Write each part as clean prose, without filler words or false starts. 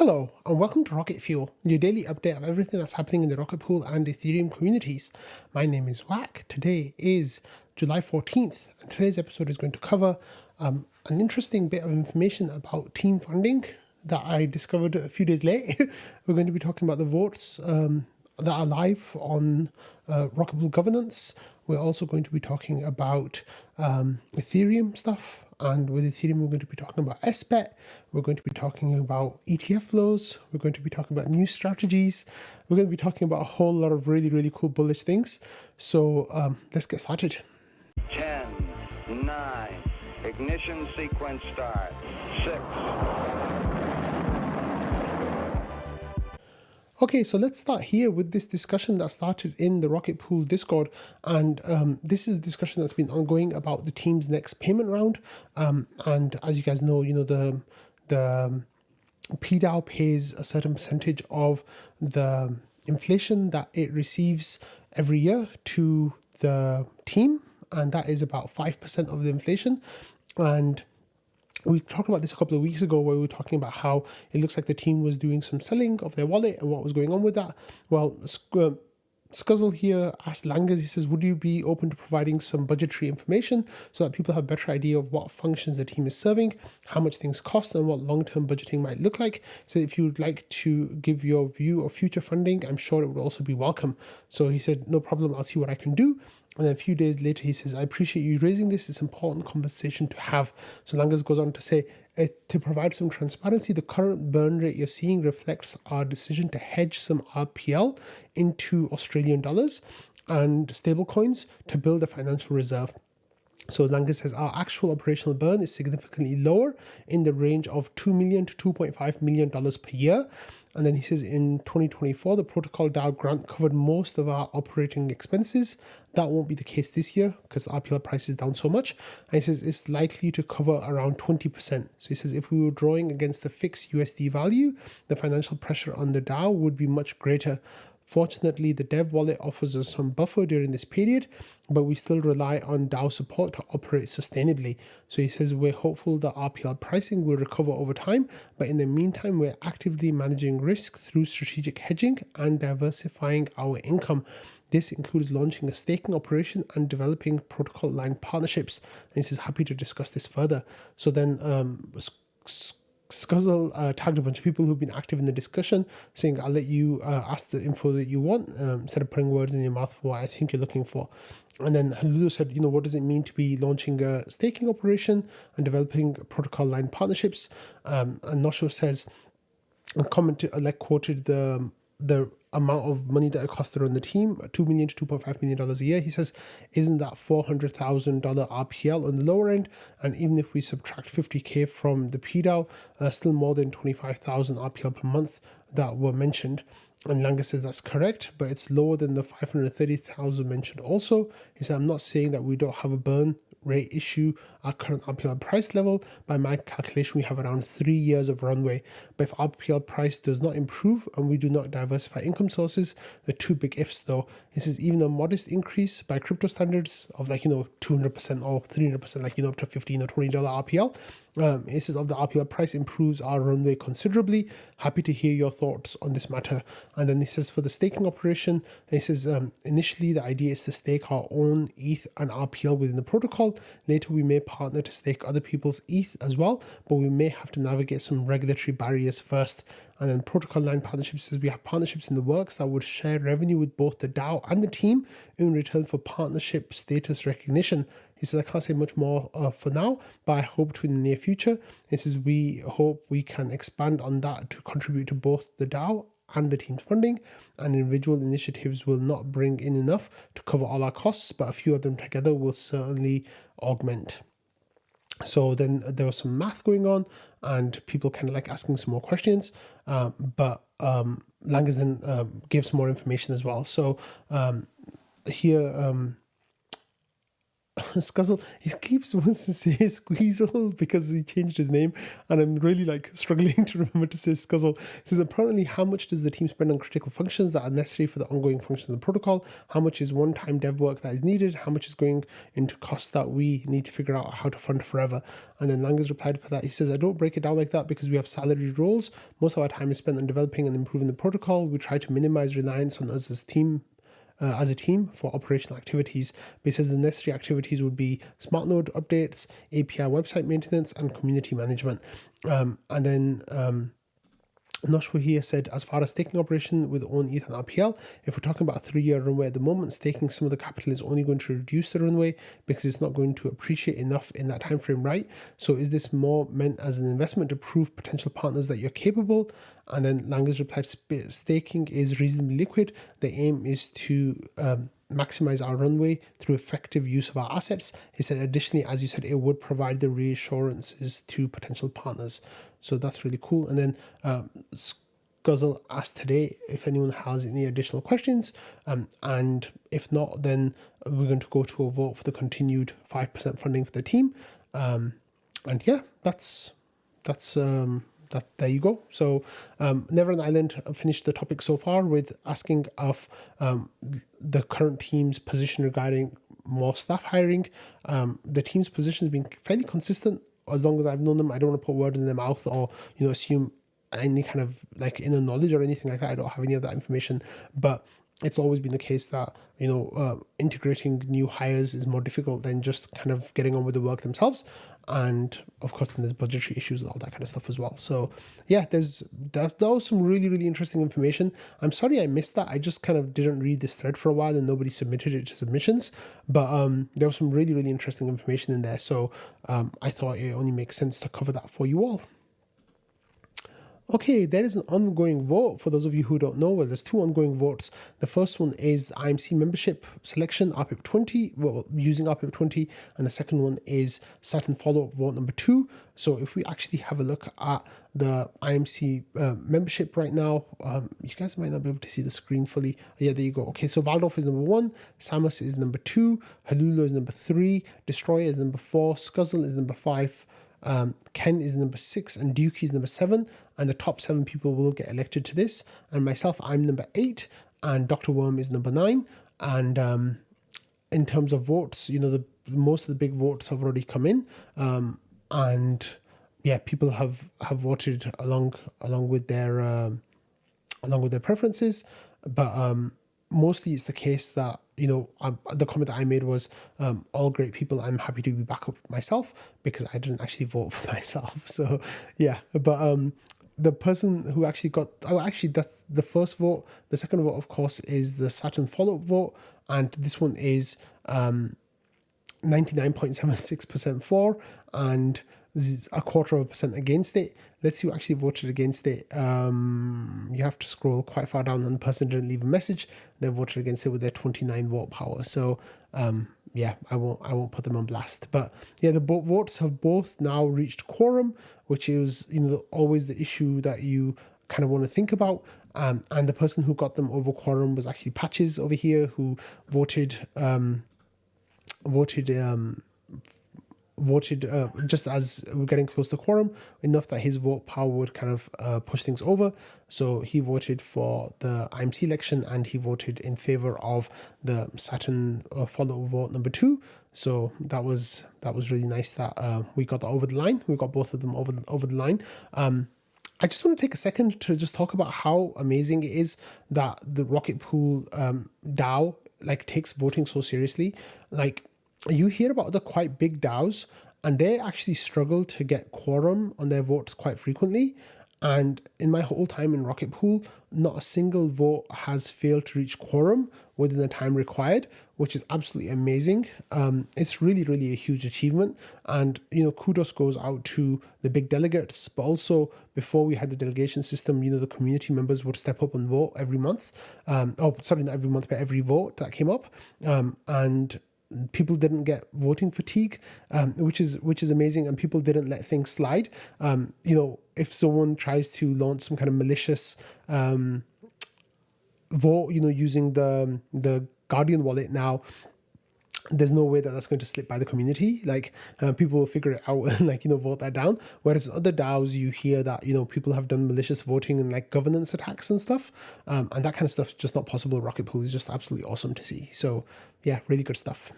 Hello, and welcome to Rocket Fuel, your daily update of everything that's happening in the Rocket Pool and Ethereum communities. My name is Wack. Today is July 14th, and today's episode is going to cover an interesting bit of information about team funding that I discovered a few days late. We're going to be talking about the votes that are live on Rocket Pool governance. We're also going to be talking about Ethereum stuff. And with Ethereum, we're going to be talking about SBET. We're going to be talking about ETF flows. We're going to be talking about new strategies. We're going to be talking about a whole lot of really, really cool bullish things. So let's get started. 10, 9, ignition sequence start, 6. Okay, so let's start here with this discussion that started in the Rocket Pool Discord. And this is a discussion that's been ongoing about the team's next payment round. And as you guys know, the PDAO pays a certain percentage of the inflation that it receives every year to the team. And that is about 5% of the inflation. And we talked about this a couple of weeks ago where we were talking about how it looks like the team was doing some selling of their wallet and what was going on with that. Well, Scuzzle here asked Langers, he says, would you be open to providing some budgetary information so that people have a better idea of what functions the team is serving, how much things cost, and what long-term budgeting might look like? So if you would like to give your view of future funding, I'm sure it would also be welcome. So he said, no problem, I'll see what I can do. And then a few days later, he says, I appreciate you raising this. It's an important conversation to have. So Langers goes on to say, to provide some transparency, the current burn rate you're seeing reflects our decision to hedge some RPL into Australian dollars and stablecoins to build a financial reserve. So Langers says our actual operational burn is significantly lower in the range of $2 million to $2.5 million per year. And then he says in 2024, the protocol DAO grant covered most of our operating expenses. That won't be the case this year because the RPL price is down so much. And he says it's likely to cover around 20%. So he says if we were drawing against the fixed USD value, the financial pressure on the DAO would be much greater. Fortunately, the dev wallet offers us some buffer during this period, but we still rely on DAO support to operate sustainably. So he says we're hopeful that RPL pricing will recover over time, but in the meantime, we're actively managing risk through strategic hedging and diversifying our income. This includes launching a staking operation and developing protocol line partnerships. And he says happy to discuss this further. So then Scuzzle tagged a bunch of people who've been active in the discussion, saying, I'll let you ask the info that you want, instead of putting words in your mouth for what I think you're looking for. And then Lulu said, what does it mean to be launching a staking operation and developing protocol line partnerships? And Nosho says, quoted the amount of money that it cost to run the team, $2 million to $2.5 million a year. He says, isn't that $400,000 RPL on the lower end? And even if we subtract 50K from the PDAO, still more than 25,000 RPL per month that were mentioned. And Langer says that's correct, but it's lower than the 530,000 mentioned also. He said, I'm not saying that we don't have a burn rate issue at current RPL price level. By my calculation, we have around 3 years of runway. But if RPL price does not improve and we do not diversify income sources, the two big ifs though. This is even a modest increase by crypto standards of 200% or 300%, up to $15 or $20 RPL. It says of the RPL price improves our runway considerably. Happy to hear your thoughts on this matter. And then he says for the staking operation, he says initially the idea is to stake our own ETH and RPL within the protocol. Later we may partner to stake other people's ETH as well, but we may have to navigate some regulatory barriers first. And then protocol line partnerships says we have partnerships in the works that would share revenue with both the DAO and the team in return for partnership status recognition. He says, I can't say much more for now, but I hope to in the near future. He says, we hope we can expand on that to contribute to both the DAO and the team's funding, and individual initiatives will not bring in enough to cover all our costs, but a few of them together will certainly augment. So then there was some math going on and people kind of asking some more questions, but Langers then gave some more information as well. So here Scuzzle, he keeps wants to say Squeezle because he changed his name, and I'm really like struggling to remember to say Scuzzle. It says apparently, how much does the team spend on critical functions that are necessary for the ongoing functions of the protocol? How much is one-time dev work that is needed? How much is going into costs that we need to figure out how to fund forever? And then Lang has replied for that. He says, I don't break it down like that because we have salaried roles. Most of our time is spent on developing and improving the protocol. We try to minimize reliance on us as a team for operational activities. But he says the necessary activities would be smart node updates, API website maintenance, and community management. And then Noshwa here said, as far as staking operation with own ETH and RPL, if we're talking about a 3-year runway at the moment, staking some of the capital is only going to reduce the runway because it's not going to appreciate enough in that time frame, right? So is this more meant as an investment to prove potential partners that you're capable? And then Langer's replied, staking is reasonably liquid. The aim is to maximize our runway through effective use of our assets. He said, additionally, as you said, it would provide the reassurances to potential partners. So that's really cool. And then Guzzle asked today if anyone has any additional questions. And if not, then we're going to go to a vote for the continued 5% funding for the team. And yeah, that's that. There you go. So Neverland Island finished the topic so far with asking of the current team's position regarding more staff hiring. The team's position has been fairly consistent as long as I've known them. I don't want to put words in their mouth or assume any kind of like inner knowledge or anything like that. I don't have any of that information, but it's always been the case that integrating new hires is more difficult than just kind of getting on with the work themselves. And of course, then there's budgetary issues and all that kind of stuff as well. So yeah, that was some really, really interesting information. I'm sorry I missed that. I just kind of didn't read this thread for a while and nobody submitted it to submissions. But there was some really, really interesting information in there. So I thought it only makes sense to cover that for you all. Okay, there is an ongoing vote. For those of you who don't know, well, there's 2 ongoing votes. The first one is IMC membership selection, RPIP 20, using RPIP 20, and the second one is Saturn follow-up vote number 2. So if we actually have a look at the IMC membership right now, you guys might not be able to see the screen fully. Yeah, there you go. Okay, so Valdorf is number 1, Samus is number 2, Halula is number 3, Destroyer is number 4, Scuzzle is number 5, Ken is number 6, and Dukey is number 7, and the top 7 people will get elected to this. And myself, I'm number 8, and Dr. Worm is number 9. And in terms of votes, most of the big votes have already come in, and yeah, people have voted along with their preferences, but mostly it's the case that the comment that I made was all great people. I'm happy to be back up myself because I didn't actually vote for myself. So yeah, but the person who actually got that's the first vote. The second vote, of course, is the Saturn follow-up vote, and this one is 99.76% for, and this is 0.25% against it. Let's see who actually voted against it. You have to scroll quite far down, and the person didn't leave a message. They voted against it with their 29 vote power. So yeah, I won't put them on blast. But yeah, the votes have both now reached quorum, which is always the issue that you kind of want to think about. And the person who got them over quorum was actually Patches over here, who voted just as we're getting close to quorum, enough that his vote power would kind of push things over. So he voted for the IMC election, and he voted in favor of the Saturn follow-up vote number 2. So that was really nice that we got that over the line. We got both of them over the line. I just want to take a second to just talk about how amazing it is that the Rocket Pool DAO takes voting so seriously. You hear about the quite big DAOs, and they actually struggle to get quorum on their votes quite frequently. And in my whole time in Rocket Pool, not a single vote has failed to reach quorum within the time required, which is absolutely amazing. It's really, really a huge achievement. And, kudos goes out to the big delegates, but also before we had the delegation system, the community members would step up and vote every month. Not every month, but every vote that came up. And people didn't get voting fatigue, which is amazing, and people didn't let things slide. If someone tries to launch some kind of malicious vote, using the Guardian wallet now, there's no way that that's going to slip by the community. Like people will figure it out and like, vote that down. Whereas other DAOs, you hear that, people have done malicious voting and like governance attacks and stuff. And that kind of stuff is just not possible. Rocket Pool is just absolutely awesome to see. So yeah, really good stuff.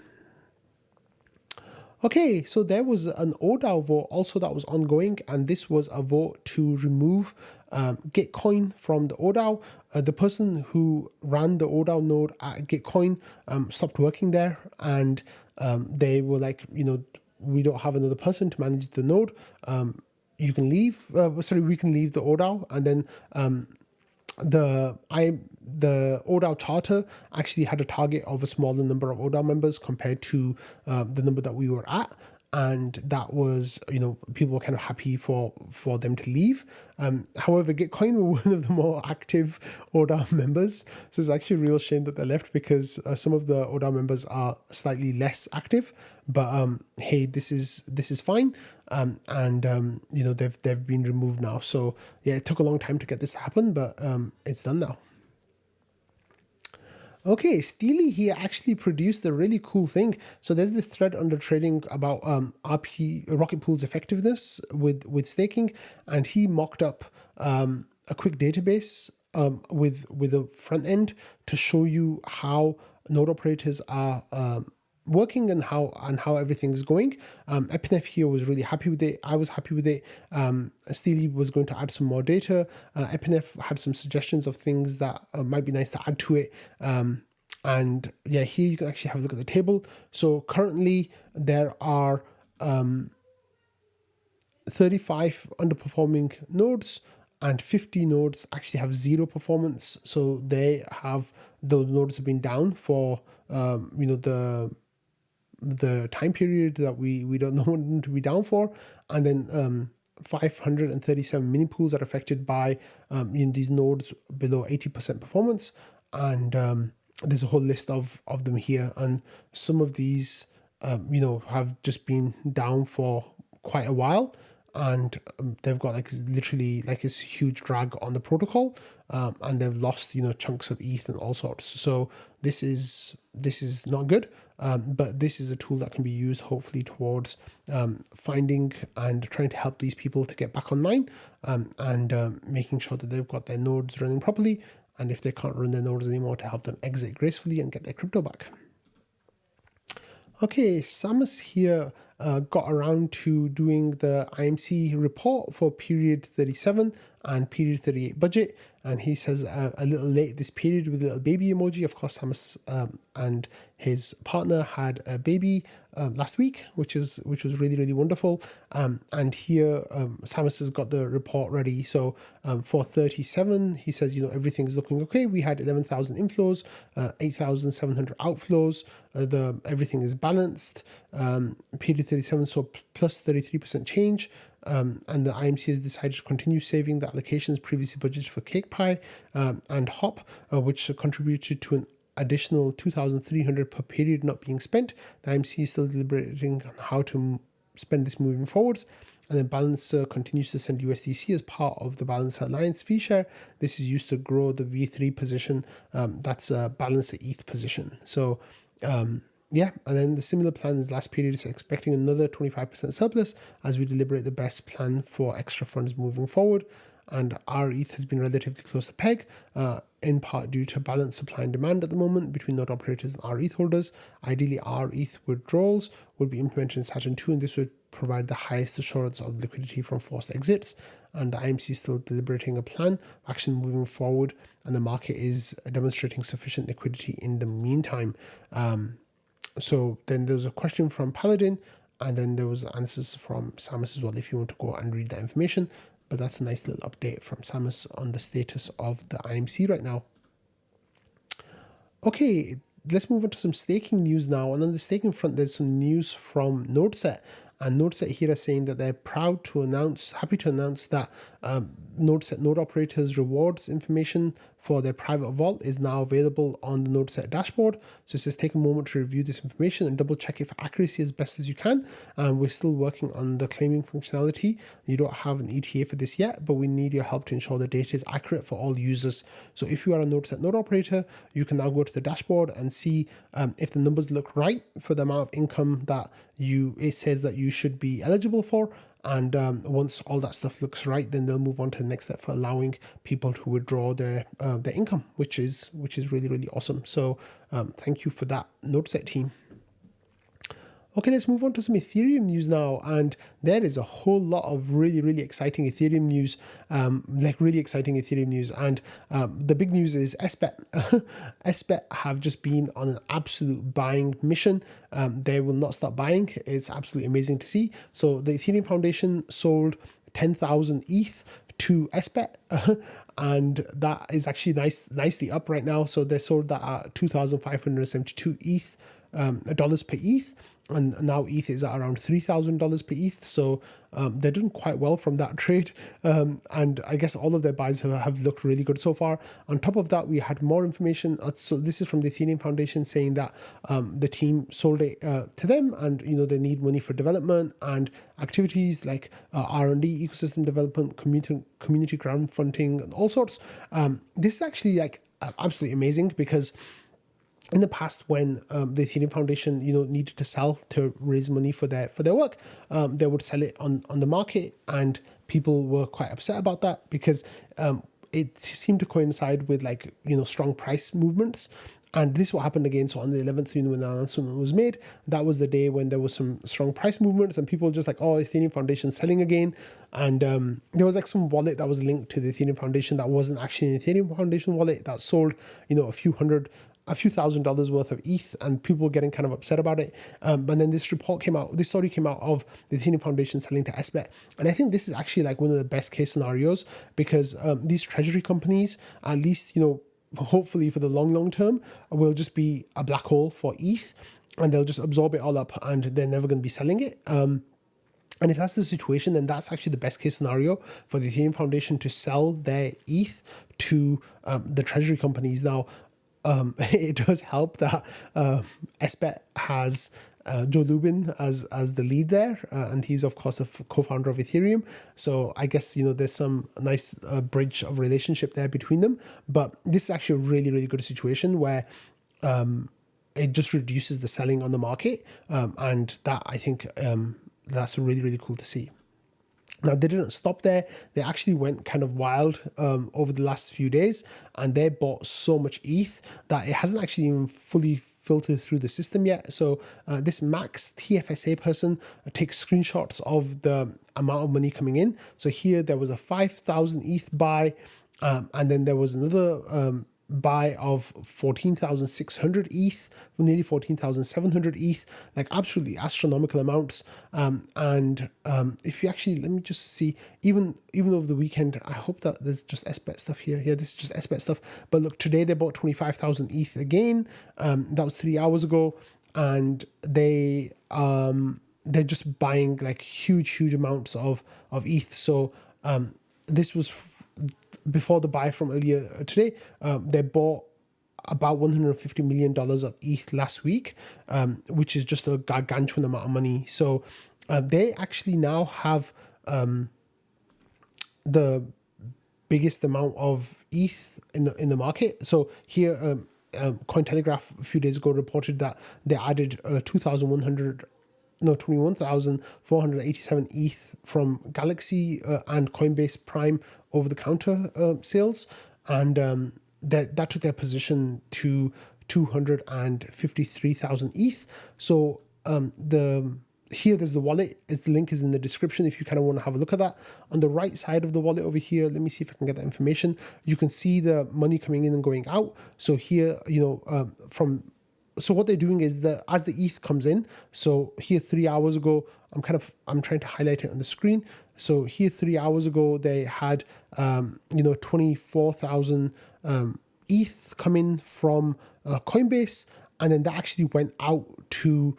Okay, so there was an oDAO vote also that was ongoing, and this was a vote to remove Gitcoin from the oDAO. The person who ran the oDAO node at Gitcoin stopped working there, and they were like, we don't have another person to manage the node. You can leave. We can leave the oDAO, and then the oDAO charter actually had a target of a smaller number of oDAO members compared to the number that we were at, and that was, people were kind of happy for them to leave. However, Gitcoin were one of the more active oDAO members, so it's actually a real shame that they left, because some of the oDAO members are slightly less active. But hey, this is fine, and they've been removed now. So yeah, it took a long time to get this to happen, but it's done now. Okay, Steely here actually produced a really cool thing. So there's this thread under trading about Rocket Pool's effectiveness with staking, and he mocked up a quick database with a front end to show you how node operators are working and how everything is going. Epinef here was really happy with it. I was happy with it. Steely was going to add some more data. Epinef had some suggestions of things that might be nice to add to it. And yeah, here you can actually have a look at the table. So currently there are 35 underperforming nodes, and 50 nodes actually have zero performance. So those nodes have been down for the time period that we don't know them to be down for. And then 537 mini pools are affected by these nodes below 80% performance. And there's a whole list of them here, and some of these have just been down for quite a while, and they've got literally this huge drag on the protocol, and they've lost chunks of ETH and all sorts. So this is not good, but this is a tool that can be used hopefully towards finding and trying to help these people to get back online, and making sure that they've got their nodes running properly, and if they can't run their nodes anymore, to help them exit gracefully and get their crypto back. Okay, Samus here got around to doing the IMC report for period 37 and period 38 budget, and he says a little late this period with a little baby emoji. Of course, Samus and his partner had a baby last week, which was really, really wonderful. And here Samus has got the report ready. So for 37, he says, everything is looking okay. We had 11,000 inflows, 8,700 outflows. Everything is balanced. Period 37 saw plus 33% change. And the IMC has decided to continue saving the allocations previously budgeted for CakePie and Hop, which contributed to an additional 2,300 per period not being spent. The IMC is still deliberating on how to spend this moving forwards. And then Balancer continues to send USDC as part of the Balancer Alliance fee share. This is used to grow the V3 position. That's a Balancer ETH position. So yeah, and then the similar plan as last period is expecting another 25% surplus as we deliberate the best plan for extra funds moving forward. And our ETH has been relatively close to peg, in part due to balanced supply and demand at the moment between node operators and our ETH holders. Ideally, our ETH withdrawals would be implemented in Saturn 2, and this would provide the highest assurance of liquidity from forced exits. And the IMC is still deliberating a plan of action moving forward, and the market is demonstrating sufficient liquidity in the meantime. So then there was a question from Paladin, and then there was answers from Samus as well, if you want to go and read that information. But that's a nice little update from Samus on the status of the IMC right now. Okay, let's move on to some staking news now. And on the staking front, there's some news from NodeSet. And NodeSet here is saying that they're happy to announce that NodeSet node operators rewards information for their private vault is now available on the NodeSet dashboard. So it says take a moment to review this information and double check it for accuracy as best as you can. We're still working on the claiming functionality. You don't have an ETA for this yet, but we need your help to ensure the data is accurate for all users. So if you are a NodeSet node operator, you can now go to the dashboard and see if the numbers look right for the amount of income that it says that you should be eligible for. And once all that stuff looks right, then they'll move on to the next step for allowing people to withdraw their income, which is really, really awesome. So thank you for that, NodeSet team. Okay, let's move on to some Ethereum news now. And there is a whole lot of really, really exciting Ethereum news, And the big news is SBET. SBET have just been on an absolute buying mission. They will not stop buying. It's absolutely amazing to see. So the Ethereum Foundation sold 10,000 ETH to SBET, and that is actually nicely up right now. So they sold that at 2,572 ETH. Dollars per ETH, and now ETH is at around $3,000 per ETH. So they're doing quite well from that trade, and I guess all of their buys have looked really good so far. On top of that, we had more information. So this is from the Ethereum Foundation saying that the team sold it to them, and they need money for development and activities like R&D, ecosystem development, community crowdfunding, and all sorts. This is actually absolutely amazing because in the past, when the Ethereum Foundation, needed to sell to raise money for their work, they would sell it on the market, and people were quite upset about that because it seemed to coincide with strong price movements. And this is what happened again. So on the 11th, when the announcement was made, that was the day when there was some strong price movements, and people were just Ethereum Foundation selling again. And there was some wallet that was linked to the Ethereum Foundation that wasn't actually an Ethereum Foundation wallet that sold, a few $1,000s worth of ETH, and people were getting kind of upset about it. And then this story came out of the Ethereum Foundation selling to SBET. And I think this is actually one of the best case scenarios because these treasury companies, at least, hopefully for the long term, will just be a black hole for ETH, and they'll just absorb it all up, and they're never going to be selling it. And if that's the situation, then that's actually the best case scenario for the Ethereum Foundation to sell their ETH to the treasury companies. Now, it does help that SBET has Joe Lubin as the lead there, and he's of course a co-founder of Ethereum. So I guess there's some nice bridge of relationship there between them. But this is actually a really, really good situation where it just reduces the selling on the market, and that I think that's really, really cool to see. Now, they didn't stop there. They actually went kind of wild over the last few days, and they bought so much ETH that it hasn't actually even fully filtered through the system yet. So this Max TFSA person takes screenshots of the amount of money coming in. So here there was a 5,000 ETH buy, and then there was another buy of 14,600 ETH, nearly 14,700 ETH, absolutely astronomical amounts. And if you actually, let me just see, even over the weekend, I hope that there's just SBET stuff here. Yeah, this is just SBET stuff. But look, today they bought 25,000 ETH again. That was 3 hours ago, and they're just buying huge amounts of ETH. So this was before the buy from earlier today. They bought about $150 million of ETH last week, which is just a gargantuan amount of money. So they actually now have the biggest amount of ETH in the market. So here, Cointelegraph a few days ago reported that they added 21,487 ETH from Galaxy and Coinbase Prime over-the-counter sales, and that took their position to 253,000 ETH. So here there's the wallet. The link is in the description if you kind of want to have a look at that. On the right side of the wallet over here, let me see if I can get that information. You can see the money coming in and going out. So here, so what they're doing is that as the ETH comes in, so here 3 hours ago, I'm trying to highlight it on the screen. So here 3 hours ago, they had 24,000 ETH come in from Coinbase, and then that actually went out to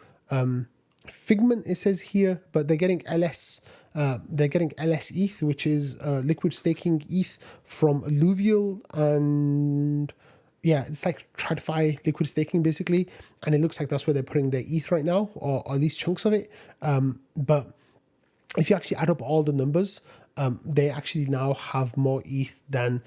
Figment, it says here, but they're getting LS. They're getting LS ETH, which is liquid staking ETH from Alluvial, and yeah, it's like TradFi liquid staking basically, and it looks like that's where they're putting their ETH right now, or at least chunks of it. But if you actually add up all the numbers, they actually now have more ETH than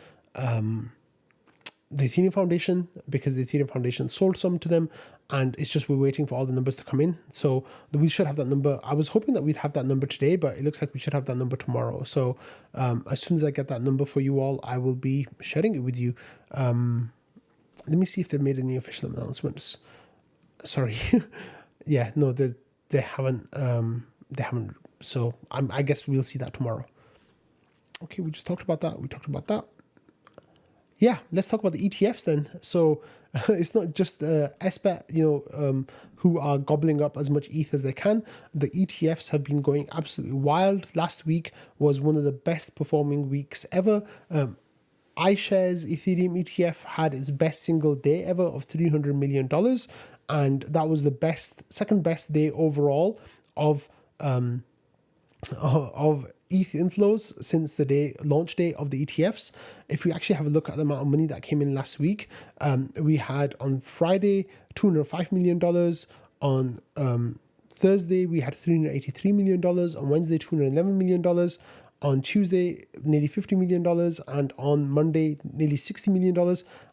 the Ethereum Foundation, because the Ethereum Foundation sold some to them, and it's just we're waiting for all the numbers to come in. So we should have that number. I was hoping that we'd have that number today, but it looks like we should have that number tomorrow. So as soon as I get that number for you all, I will be sharing it with you. Let me see if they've made any official announcements. Sorry. Yeah, no, they haven't. They haven't. So I guess we'll see that tomorrow. Okay, we just talked about that. We talked about that. Yeah, let's talk about the ETFs then. So it's not just SBET, who are gobbling up as much ETH as they can. The ETFs have been going absolutely wild. Last week was one of the best performing weeks ever. iShares Ethereum ETF had its best single day ever of $300 million. And that was the second best day overall of ETH inflows since the launch day of the ETFs. If we actually have a look at the amount of money that came in last week, we had on Friday $205 million. On Thursday, we had $383 million. On Wednesday, $211 million. On Tuesday, nearly $50 million, and on Monday, nearly $60 million.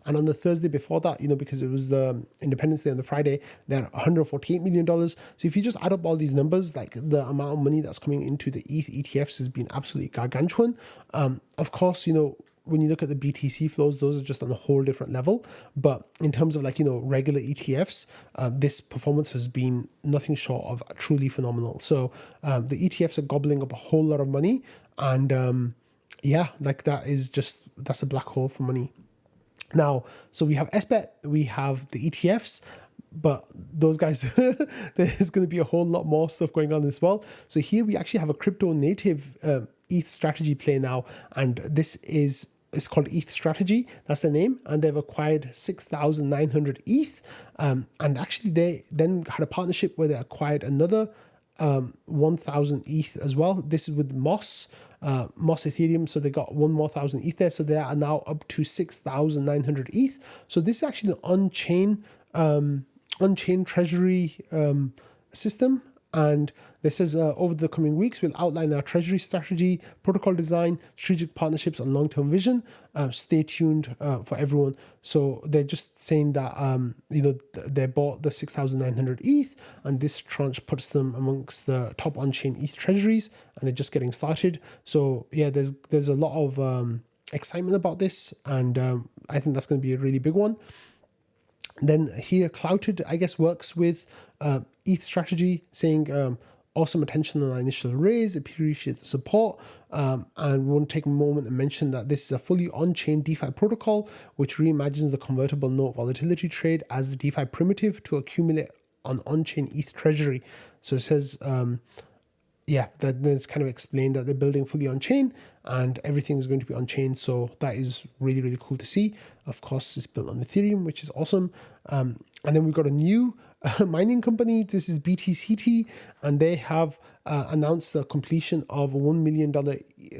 And on the Thursday before that, because it was the Independence Day on the Friday, they had $148 million. So if you just add up all these numbers, like the amount of money that's coming into the ETH ETFs has been absolutely gargantuan. Of course, when you look at the BTC flows, those are just on a whole different level. But in terms of regular ETFs, this performance has been nothing short of truly phenomenal. So the ETFs are gobbling up a whole lot of money. And that's a black hole for money. Now, so we have SBET, we have the ETFs, but those guys, there's going to be a whole lot more stuff going on as well. So here we actually have a crypto native ETH strategy play now, and it's called ETH Strategy. That's the name, and they've acquired 6,900 ETH. And actually, they then had a partnership where they acquired another 1,000 ETH as well. This is with Moss Ethereum, so they got 1 more 1,000 ETH there, so they are now up to 6,900 ETH. So this is actually an on-chain treasury system. And this says over the coming weeks, we'll outline our treasury strategy, protocol design, strategic partnerships, and long-term vision. Stay tuned for everyone. So they're just saying that, they bought the 6,900 ETH, and this tranche puts them amongst the top on-chain ETH treasuries, and they're just getting started. So yeah, there's a lot of excitement about this, and I think that's going to be a really big one. Then here, Clouted, I guess, works with ETH Strategy, saying awesome attention on our initial raise, appreciate the support, and we want to take a moment and mention that this is a fully on-chain DeFi protocol, which reimagines the convertible note volatility trade as a DeFi primitive to accumulate on-chain ETH treasury. So it says, that then it's kind of explained that they're building fully on-chain and everything is going to be on-chain. So that is really, really cool to see. Of course, it's built on Ethereum, which is awesome. And then we've got a new mining company. This is BTCT, and they have announced the completion of a $1 million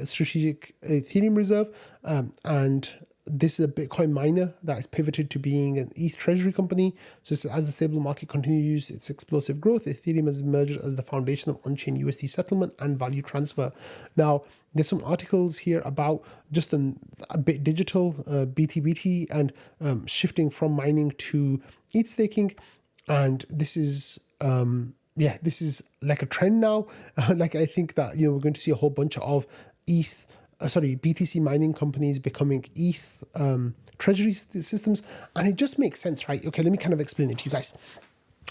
strategic Ethereum reserve. And this is a Bitcoin miner that is pivoted to being an ETH treasury company. So as the stable market continues its explosive growth, Ethereum has emerged as the foundation of on-chain USD settlement and value transfer. Now, there's some articles here about just a bit digital, BTBT, and shifting from mining to ETH staking. And this is this is like a trend now. I think that we're going to see a whole bunch of BTC mining companies becoming ETH treasury systems, and it just makes sense, right? Okay, let me kind of explain it to you guys.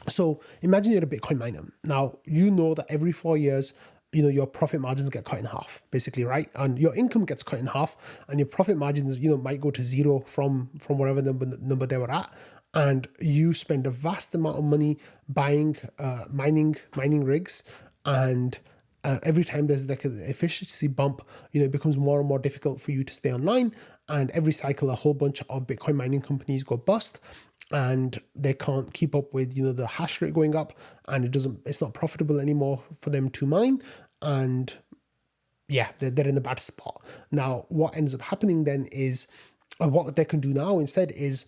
So imagine you're a Bitcoin miner. Now, that every 4 years, your profit margins get cut in half, basically, right? And your income gets cut in half, and your profit margins, might go to zero from whatever number they were at. And you spend a vast amount of money buying mining rigs, and every time there's like an efficiency bump, it becomes more and more difficult for you to stay online. And every cycle, a whole bunch of Bitcoin mining companies go bust. and they can't keep up with the hash rate going up, and it's not profitable anymore for them to mine, and yeah, they're in a bad spot. Now what ends up happening then is, what they can do now instead is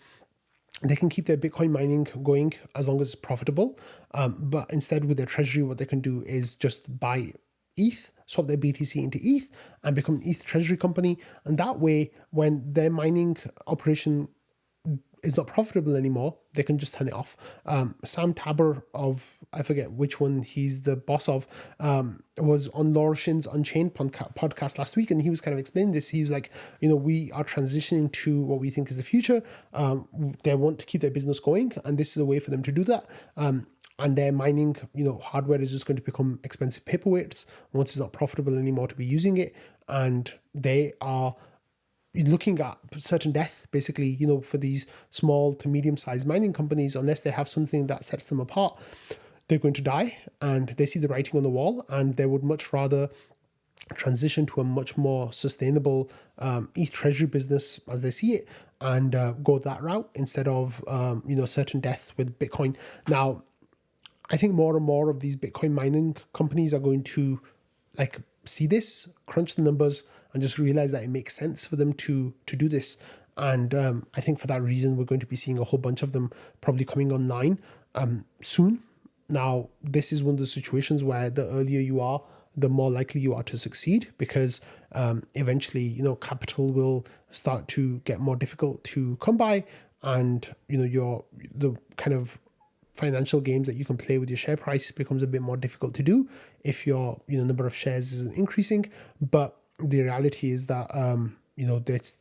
they can keep their Bitcoin mining going as long as it's profitable, but instead with their treasury, what they can do is just buy ETH, swap their BTC into ETH, and become an ETH treasury company. And that way, when their mining operation is not profitable anymore, they can just turn it off. Sam Tabor of, I forget which one he's the boss of, was on Laura Shin's Unchained podcast last week, and he was kind of explaining this. He was like, we are transitioning to what we think is the future. They want to keep their business going, and this is a way for them to do that. And their mining, hardware is just going to become expensive paperweights once it's not profitable anymore to be using it, and they are looking at certain death, basically, for these small to medium-sized mining companies. Unless they have something that sets them apart, they're going to die, and they see the writing on the wall, and they would much rather transition to a much more sustainable ETH treasury business as they see it, and go that route instead of certain death with Bitcoin. Now, I think more and more of these Bitcoin mining companies are going to see this, crunch the numbers, and just realize that it makes sense for them to do this. And I think for that reason, we're going to be seeing a whole bunch of them probably coming online soon. Now, this is one of the situations where the earlier you are, the more likely you are to succeed, because eventually, capital will start to get more difficult to come by, and the kind of financial games that you can play with your share price becomes a bit more difficult to do if your number of shares isn't increasing. But the reality is that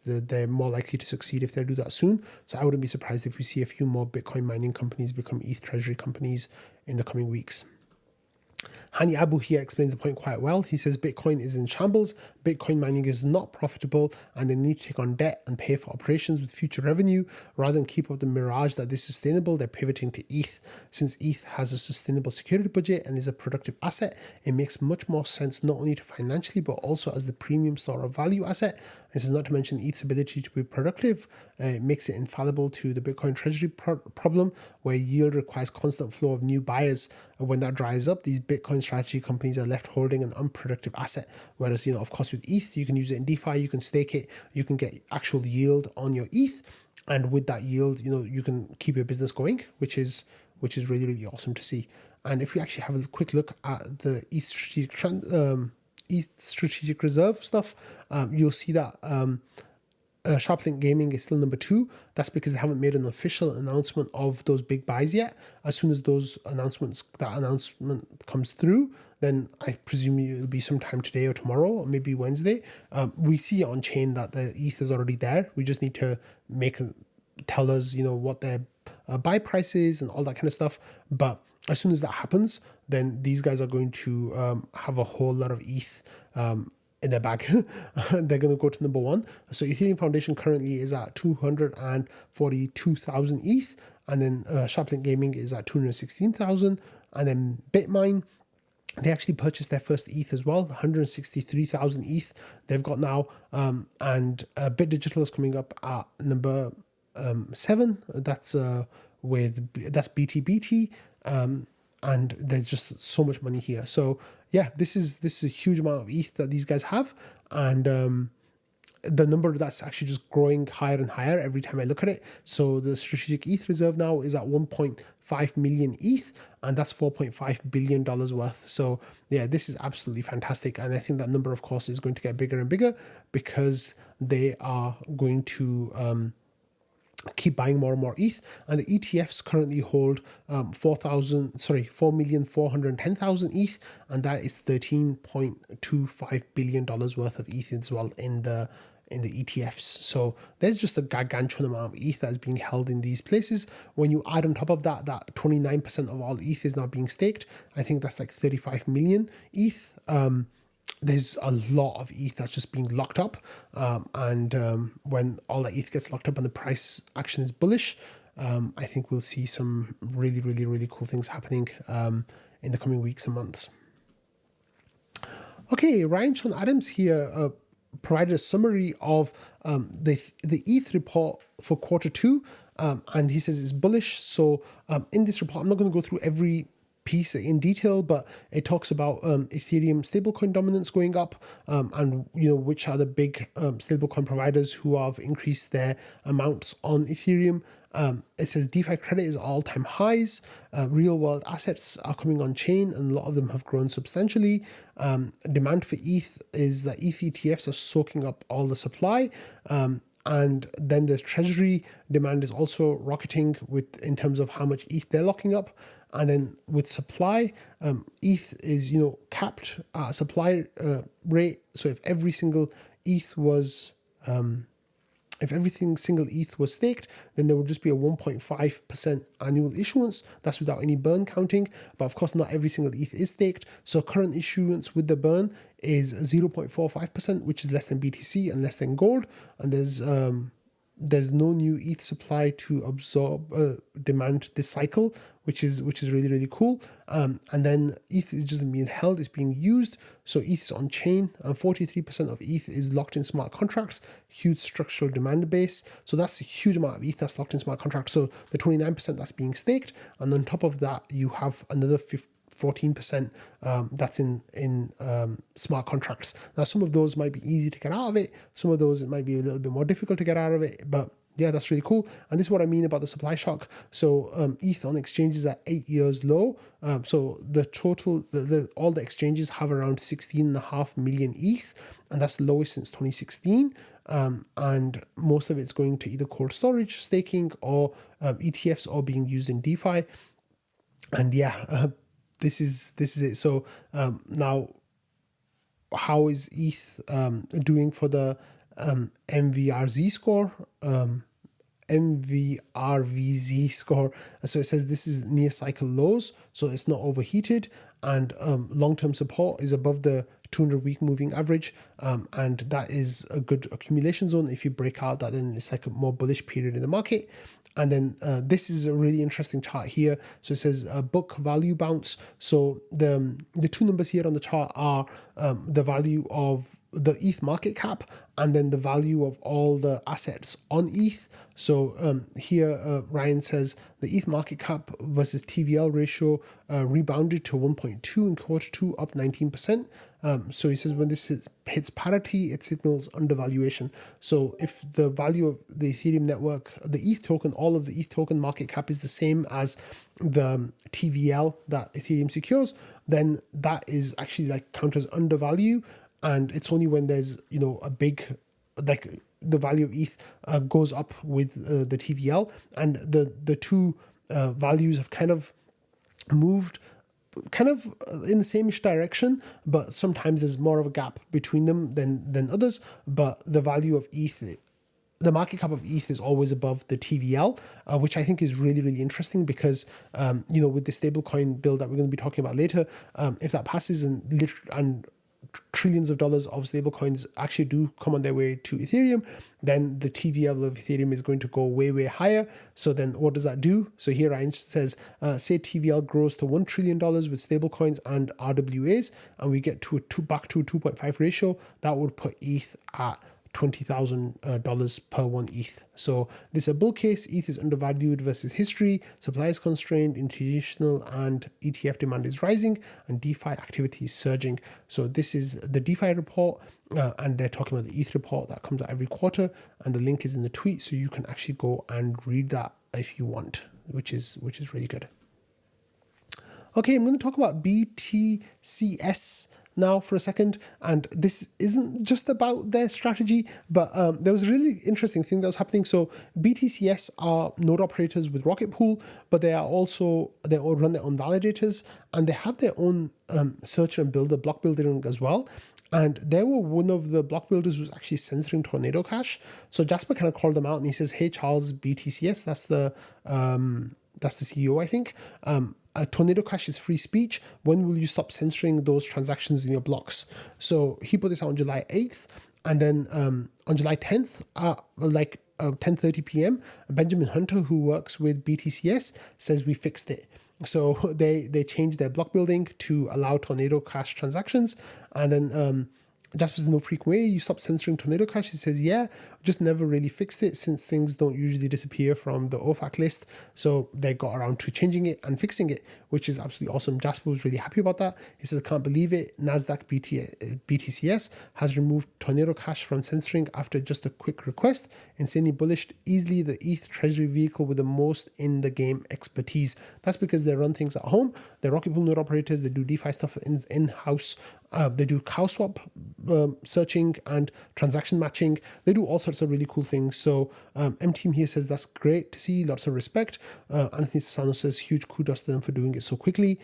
they're more likely to succeed if they do that soon. So I wouldn't be surprised if we see a few more Bitcoin mining companies become ETH treasury companies in the coming weeks. Hani Abu here explains the point quite well. He says Bitcoin is in shambles, Bitcoin mining is not profitable, and they need to take on debt and pay for operations with future revenue. Rather than keep up the mirage that this is sustainable, they're pivoting to ETH. Since ETH has a sustainable security budget and is a productive asset, it makes much more sense not only to financially but also as the premium store of value asset. This is not to mention ETH's ability to be productive. It makes it infallible to the Bitcoin treasury problem, where yield requires constant flow of new buyers. And when that dries up, these Bitcoin strategy companies are left holding an unproductive asset. Whereas, of course, with ETH, you can use it in DeFi, you can stake it, you can get actual yield on your ETH. And with that yield, you can keep your business going, which is really, really awesome to see. And if we actually have a quick look at the ETH strategic reserve stuff, you'll see that SharpLink Gaming is still number 2. That's because they haven't made an official announcement of those big buys yet. As soon as that announcement comes through, then I presume it'll be sometime today or tomorrow, or maybe Wednesday. We see on chain that the ETH is already there. We just need to tell us, what their buy price is and all that kind of stuff. But as soon as that happens, then these guys are going to have a whole lot of ETH in their bag. They're going to go to number 1. So Ethereum Foundation currently is at 242,000 ETH, and then SharpLink Gaming is at 216,000, and then Bitmine, they actually purchased their first ETH as well, 163,000 ETH they've got now, and Bit Digital is coming up at number 7. That's BTBT, and there's just so much money here. So yeah, this is a huge amount of ETH that these guys have, and the number that's actually just growing higher and higher every time I look at it. So the strategic ETH reserve now is at 1.5 million ETH, and that's $4.5 billion worth. So yeah, this is absolutely fantastic, and I think that number, of course, is going to get bigger and bigger because they are going to keep buying more and more ETH, and the ETFs currently hold 4,410,000 ETH, and that is $13.25 billion worth of ETH as well in the ETFs. So there's just a gargantuan amount of ETH that is being held in these places. When you add on top of that 29% of all ETH is now being staked, I think that's like 35 million ETH. There's a lot of ETH that's just being locked up, and when all that ETH gets locked up and the price action is bullish, I think we'll see some really, really, really cool things happening in the coming weeks and months. Okay, Ryan Sean Adams here provided a summary of the ETH report for Q2, and he says it's bullish. So in this report, I'm not going to go through every piece in detail, but it talks about Ethereum stablecoin dominance going up, and which are the big stablecoin providers who have increased their amounts on Ethereum. It says DeFi credit is all-time highs. Real world assets are coming on chain, and a lot of them have grown substantially. Demand for ETH is that ETH ETFs are soaking up all the supply. And then there's treasury demand is also rocketing in terms of how much ETH they're locking up. And then with supply, ETH is capped at a supply rate. So if every single ETH was single ETH was staked, then there would just be a 1.5% annual issuance. That's without any burn counting. But of course, not every single ETH is staked. So current issuance with the burn is 0.45%, which is less than BTC and less than gold. And there's no new ETH supply to absorb demand this cycle, which is really, really cool. And then ETH is just being held, it's being used. So ETH is on chain, and 43% of ETH is locked in smart contracts, huge structural demand base. So that's a huge amount of ETH that's locked in smart contracts. So the 29% that's being staked, and on top of that, you have another 14% that's in smart contracts. Now, some of those might be easy to get out of it. Some of those, it might be a little bit more difficult to get out of it. But yeah, that's really cool. And this is what I mean about the supply shock. So ETH on exchanges at 8 years low. So the total, all the exchanges have around 16.5 million ETH, and that's the lowest since 2016. And most of it's going to either cold storage, staking, or ETFs, or being used in DeFi. And yeah, this is it. So now, how is ETH doing for the MVRZ score? MVRVZ score. So it says this is near cycle lows, so it's not overheated, and long-term support is above the 200-week moving average, and that is a good accumulation zone. If you break out that, then it's like a more bullish period in the market. And then this is a really interesting chart here. So it says book value bounce. So the two numbers here on the chart are the value of the ETH market cap, and then the value of all the assets on ETH. So here Ryan says the ETH market cap versus TVL ratio rebounded to 1.2 in Q2, up 19%. So he says when this hits parity, it signals undervaluation. So if the value of the Ethereum network, the ETH token, all of the ETH token market cap is the same as the TVL that Ethereum secures, then that is actually like counters undervalue. And it's only when there's a big, like, the value of ETH goes up with the TVL, and the two values have kind of moved kind of in the same-ish direction, but sometimes there's more of a gap between them than others. But the value of ETH, the market cap of ETH, is always above the TVL, which I think is really, really interesting because, with the stablecoin bill that we're going to be talking about later, if that passes and trillions of dollars of stablecoins actually do come on their way to Ethereum, then the TVL of Ethereum is going to go way, way higher. So then what does that do? So here Ryan says, say TVL grows to $1 trillion with stablecoins and RWAs, and we get back to a 2.5 ratio, that would put ETH at $20,000 per one ETH. So this is a bull case. ETH is undervalued versus history. Supply is constrained. Institutional and ETF demand is rising, and DeFi activity is surging. So this is the DeFi report, and they're talking about the ETH report that comes out every quarter, and the link is in the tweet, so you can actually go and read that if you want, which is really good. Okay, I'm going to talk about BTCS now for a second, and this isn't just about their strategy, but there was a really interesting thing that was happening. So BTCS are node operators with Rocket Pool, but they all run their own validators, and they have their own searcher and builder, block building as well. And they were one of the block builders who was actually censoring Tornado Cash. So Jasper kind of called them out, and he says, "Hey Charles, BTCS, that's the CEO, I think. Tornado Cash is free speech. When will you stop censoring those transactions in your blocks?" So he put this out on July 8th. And then on July 10th, 10:30 p.m., Benjamin Hunter, who works with BTCS, says we fixed it. So they changed their block building to allow Tornado Cash transactions. And then Jasper's no freaking way. You stopped censoring Tornado Cash. He says, yeah, just never really fixed it since things don't usually disappear from the OFAC list. So they got around to changing it and fixing it, which is absolutely awesome. Jasper was really happy about that. He says, I can't believe it. NASDAQ BTCS has removed Tornado Cash from censoring after just a quick request. Insanely bullish, easily the ETH treasury vehicle with the most in the game expertise. That's because they run things at home. They're Rocket Pool node operators. They do DeFi stuff in-house. They do cow swap searching and transaction matching. They do all sorts of really cool things. So M-Team here says that's great to see, lots of respect. Anthony Sassano says huge kudos to them for doing it so quickly.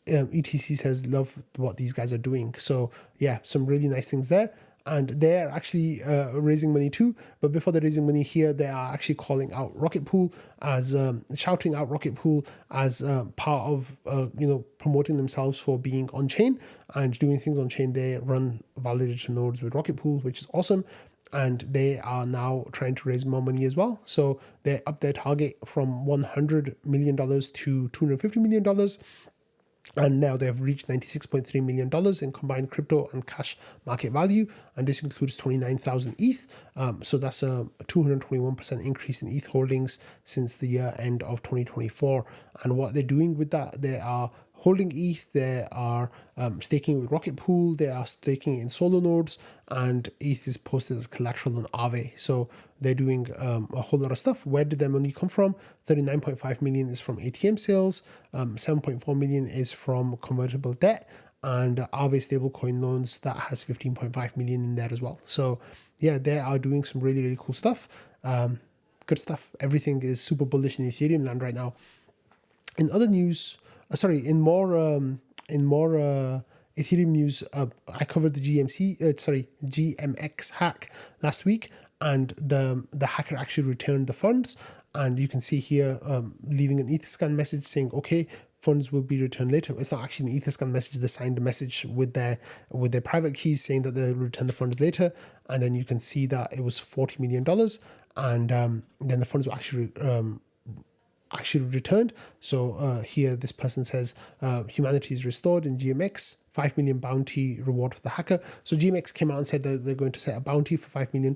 ETC says love what these guys are doing. So yeah, some really nice things there. And they're actually raising money too. But before they're raising money here, they are actually calling out Rocket Pool as shouting out Rocket Pool as part of promoting themselves for being on chain and doing things on chain. They run validated nodes with Rocket Pool, which is awesome. And they are now trying to raise more money as well. So they upped their target from $100 million to $250 million. And now they have reached $96.3 million in combined crypto and cash market value. And this includes 29,000 ETH. So that's a 221% increase in ETH holdings since the year end of 2024. And what they're doing with that, they are holding ETH, they are staking with Rocket Pool, they are staking in solo nodes, and ETH is posted as collateral on Aave. So they're doing a whole lot of stuff. Where did their money come from? 39.5 million is from ATM sales, 7.4 million is from convertible debt, and Aave stablecoin loans that has 15.5 million in there as well. So yeah, they are doing some really, really cool stuff. Good stuff. Everything is super bullish in Ethereum land right now. In other news, in more Ethereum news, I covered the GMX hack last week, and the hacker actually returned the funds. And you can see here, leaving an Etherscan message saying, okay, funds will be returned later. It's not actually an Etherscan message. They signed a message with their private keys saying that they'll return the funds later. And then you can see that it was $40 million. And then the funds were actually returned. So here this person says humanity is restored in GMX, 5 million bounty reward for the hacker. So GMX came out and said that they're going to set a bounty for $5 million.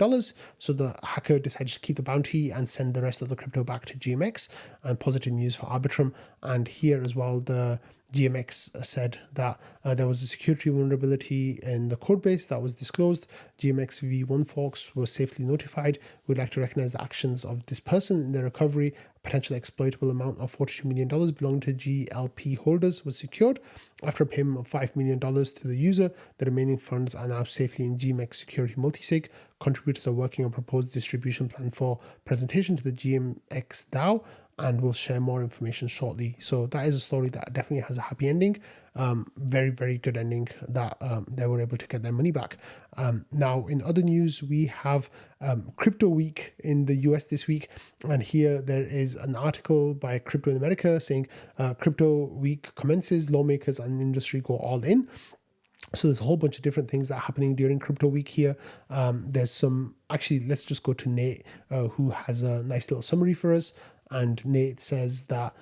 So the hacker decided to keep the bounty and send the rest of the crypto back to GMX, and positive news for Arbitrum. And here as well, the GMX said that there was a security vulnerability in the code base that was disclosed. GMX v1 forks were safely notified. We'd like to recognize the actions of this person in their recovery. A potential exploitable amount of $42 million belonging to GLP holders was secured. After a payment of $5 million to the user, the remaining funds are now safely in GMX Security Multisig. Contributors are working on proposed distribution plan for presentation to the GMX DAO, and we'll share more information shortly. So that is a story that definitely has a happy ending. Very, very good ending that they were able to get their money back. Now, in other news, we have Crypto Week in the US this week. And here there is an article by Crypto in America saying Crypto Week commences, lawmakers and industry go all in. So there's a whole bunch of different things that are happening during Crypto Week here. There's some, actually, let's just go to Nate, who has a nice little summary for us. And Nate says that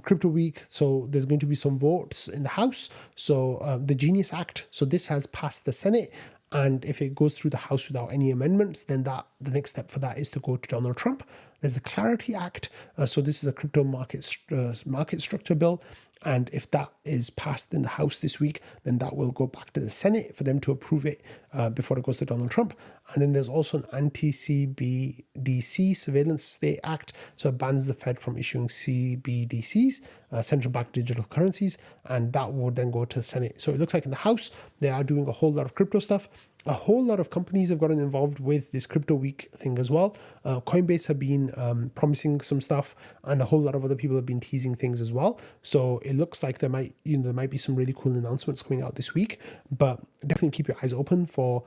Crypto Week, so there's going to be some votes in the House. So the Genius Act, so this has passed the Senate. And if it goes through the House without any amendments, then the next step for that is to go to Donald Trump. There's the Clarity Act. So this is a crypto market structure bill. And if that is passed in the House this week, then that will go back to the Senate for them to approve it before it goes to Donald Trump. And then there's also an anti-CBDC Surveillance State Act. So it bans the Fed from issuing CBDCs, central bank digital currencies, and that would then go to the Senate. So it looks like in the House, they are doing a whole lot of crypto stuff. A whole lot of companies have gotten involved with this Crypto Week thing as well. Coinbase have been promising some stuff, and a whole lot of other people have been teasing things as well. So it looks like there might be some really cool announcements coming out this week. But definitely keep your eyes open for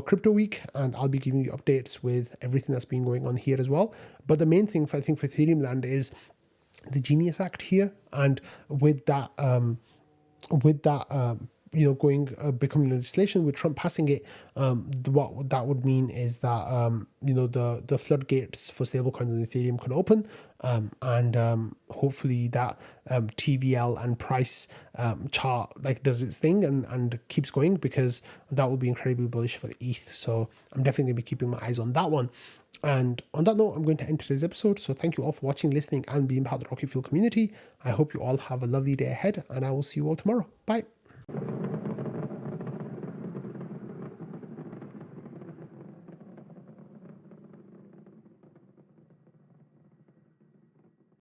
Crypto Week, and I'll be giving you updates with everything that's been going on here as well. But the main thing I think for Ethereum land is the Genius Act here, and with that becoming legislation with Trump passing it, what that would mean is that the floodgates for stablecoins and Ethereum could open, and hopefully that TVL and price chart does its thing and keeps going, because that would be incredibly bullish for the ETH. So I'm definitely going to be keeping my eyes on that one. And on that note, I'm going to end today's episode. So thank you all for watching, listening, and being part of the Rocket Fuel community. I hope you all have a lovely day ahead, and I will see you all tomorrow. Bye.